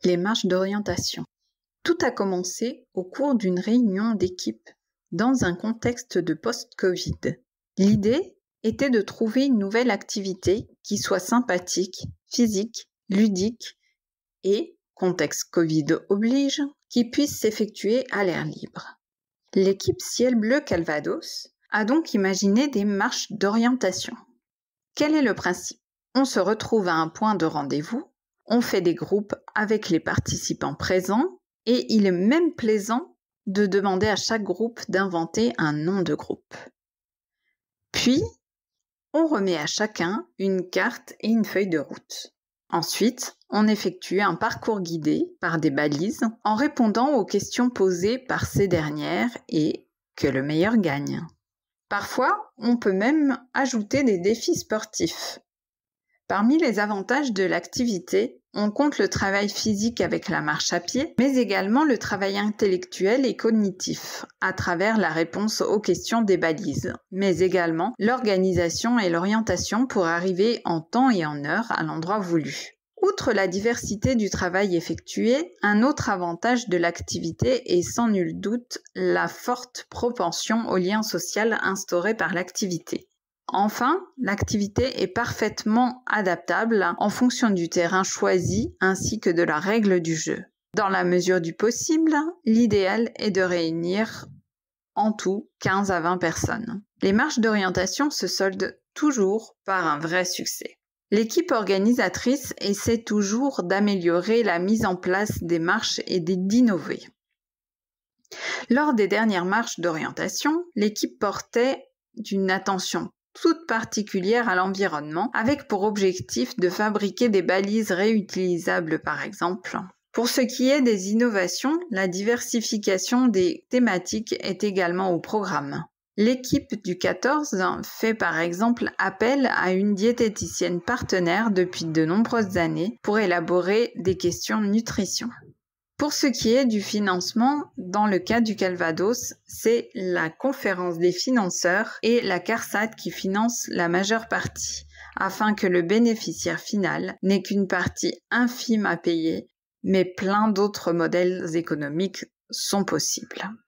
Les marches d'orientation. Tout a commencé au cours d'une réunion d'équipe dans un contexte de post-Covid. L'idée était de trouver une nouvelle activité qui soit sympathique, physique, ludique et, contexte Covid oblige, qui puisse s'effectuer à l'air libre. L'équipe Ciel Bleu Calvados a donc imaginé des marches d'orientation. Quel est le principe? On se retrouve à un point de rendez-vous, on fait des groupes avec les participants présents et il est même plaisant de demander à chaque groupe d'inventer un nom de groupe. Puis, on remet à chacun une carte et une feuille de route. Ensuite, on effectue un parcours guidé par des balises en répondant aux questions posées par ces dernières et que le meilleur gagne. Parfois, on peut même ajouter des défis sportifs. Parmi les avantages de l'activité, on compte le travail physique avec la marche à pied, mais également le travail intellectuel et cognitif, à travers la réponse aux questions des balises, mais également l'organisation et l'orientation pour arriver en temps et en heure à l'endroit voulu. Outre la diversité du travail effectué, un autre avantage de l'activité est sans nul doute la forte propension au lien social instauré par l'activité. Enfin, l'activité est parfaitement adaptable en fonction du terrain choisi ainsi que de la règle du jeu. Dans la mesure du possible, l'idéal est de réunir en tout 15 à 20 personnes. Les marches d'orientation se soldent toujours par un vrai succès. L'équipe organisatrice essaie toujours d'améliorer la mise en place des marches et d'innover. Lors des dernières marches d'orientation, l'équipe portait une attention toute particulière à l'environnement, avec pour objectif de fabriquer des balises réutilisables par exemple. Pour ce qui est des innovations, la diversification des thématiques est également au programme. L'équipe du 14 fait par exemple appel à une diététicienne partenaire depuis de nombreuses années pour élaborer des questions de nutrition. Pour ce qui est du financement, dans le cas du Calvados, c'est la conférence des financeurs et la CARSAT qui financent la majeure partie, afin que le bénéficiaire final n'ait qu'une partie infime à payer, mais plein d'autres modèles économiques sont possibles.